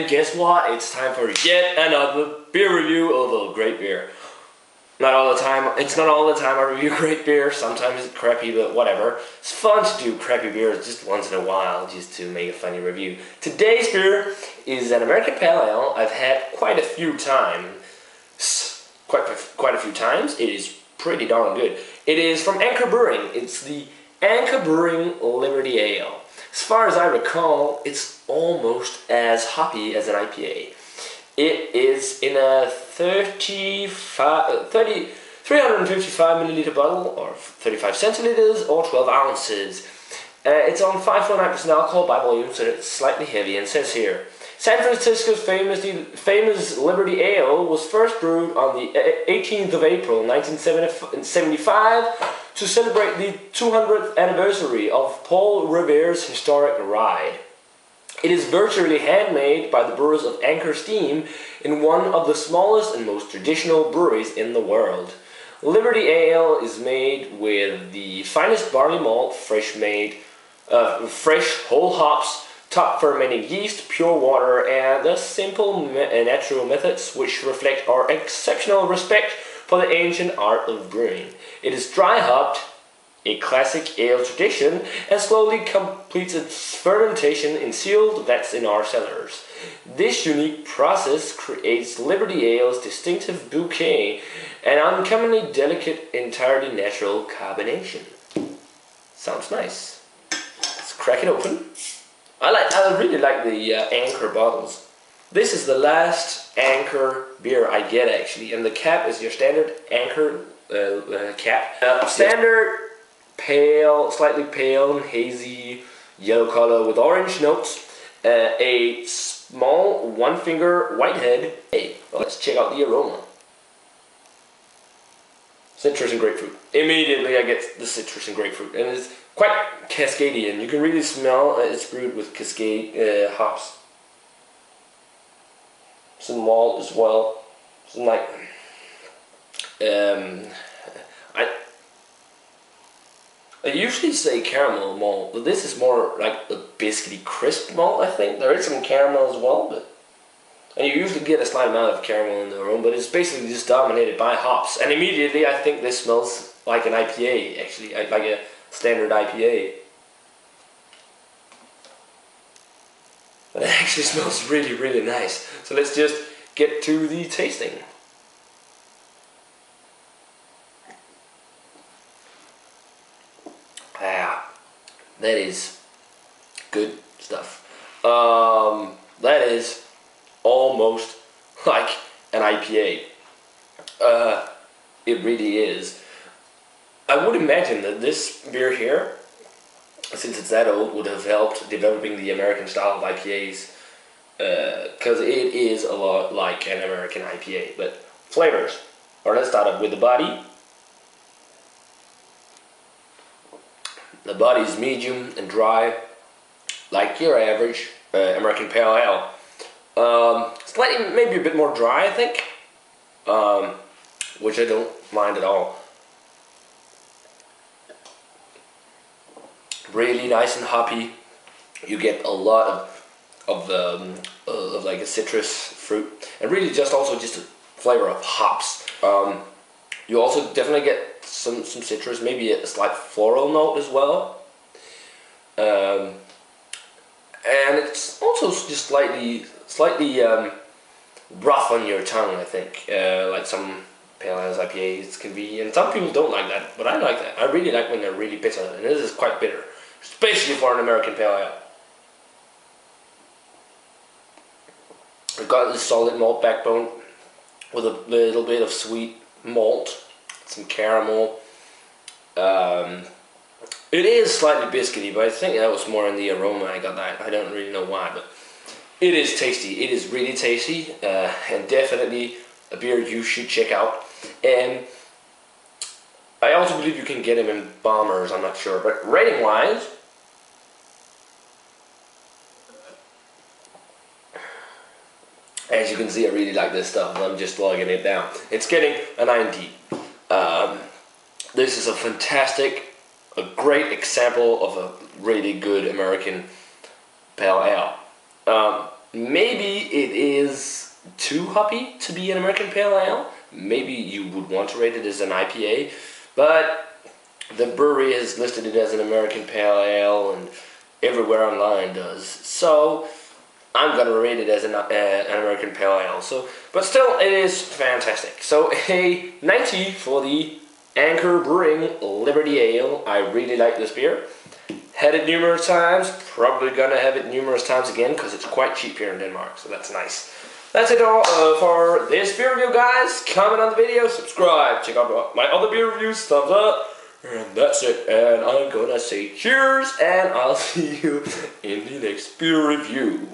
And guess what? It's time for yet another beer review of a great beer. Not all the time. It's not all the time I review great beer. Sometimes it's crappy, but whatever. It's fun to do crappy beers just once in a while, just to make a funny review. Today's beer is an American Pale Ale. I've had quite a few times. Quite a few times. It is pretty darn good. It is from Anchor Brewing. It's the Anchor Brewing Liberty Ale. As far as I recall, it's almost as hoppy as an IPA. It is in a 355 milliliter bottle, or 35 centiliters, or 12 ounces. It's on 5.9% alcohol by volume, so it's slightly heavy, and says here, San Francisco's famous Liberty Ale was first brewed on the 18th of April 1975 to celebrate the 200th anniversary of Paul Revere's historic ride. It is virtually handmade by the brewers of Anchor Steam in one of the smallest and most traditional breweries in the world. Liberty Ale is made with the finest barley malt, fresh whole hops, top fermenting yeast, pure water, and the simple natural methods which reflect our exceptional respect for the ancient art of brewing. It is dry hopped, a classic ale tradition, and slowly completes its fermentation in sealed vats in our cellars. This unique process creates Liberty Ale's distinctive bouquet and uncommonly delicate, entirely natural carbonation. Sounds nice. Let's crack it open. I really like the Anchor bottles. This is the last Anchor beer I get, actually, and the cap is your standard Anchor cap. Standard pale, slightly pale and hazy yellow color with orange notes. A small one-finger whitehead. Hey, well, let's check out the aroma. Citrus and grapefruit. Immediately I get the citrus and grapefruit, and it's quite Cascadian. You can really smell it's brewed with Cascade hops. Some malt as well. Some like I usually say caramel malt, but this is more like a biscuity crisp malt, I think. There is some caramel as well, and you usually get a slight amount of caramel in the aroma, but it's basically just dominated by hops. And immediately I think this smells like an IPA, actually, like a standard IPA. But it actually smells really, really nice. So let's just get to the tasting. That is good stuff. That is almost like an IPA. It really is. I would imagine that this beer here, since it's that old, would have helped developing the American style of IPAs, because it is a lot like an American IPA. But flavors. Or let's start up with the body. The body is medium and dry, like your average American Pale Ale. Slightly, maybe a bit more dry, I think, which I don't mind at all. Really nice and hoppy. You get a lot of like a citrus fruit, and really just a flavor of hops. You also definitely get some citrus, maybe a slight floral note as well. And it's also just slightly rough on your tongue, I think. Like some Pale Ales, IPAs can be, and some people don't like that, but I like that. I really like when they're really bitter, and this is quite bitter, especially for an American Pale Ale. We've got this solid malt backbone with a little bit of sweet malt, some caramel. It is slightly biscuity, but I think that was more in the aroma. I got that. I don't really know why, but it is tasty. It is really tasty, and definitely a beer you should check out. And I also believe you can get them in bombers. I'm not sure, but rating wise, as you can see, I really like this stuff. I'm just logging it down. It's getting a 90. This is a great example of a really good American Pale Ale. Maybe it is too hoppy to be an American Pale Ale. Maybe you would want to rate it as an IPA, but the brewery has listed it as an American Pale Ale, and everywhere online does. So I'm gonna rate it as an American Pale Ale. So, but still, it is fantastic. So a 90 for the Anchor Brewing Liberty Ale. I really like this beer. Had it numerous times. Probably gonna have it numerous times again because it's quite cheap here in Denmark. So that's nice. That's it all for this beer review, guys. Comment on the video, subscribe, check out my other beer reviews, thumbs up. And that's it, and I'm gonna say cheers, and I'll see you in the next beer review.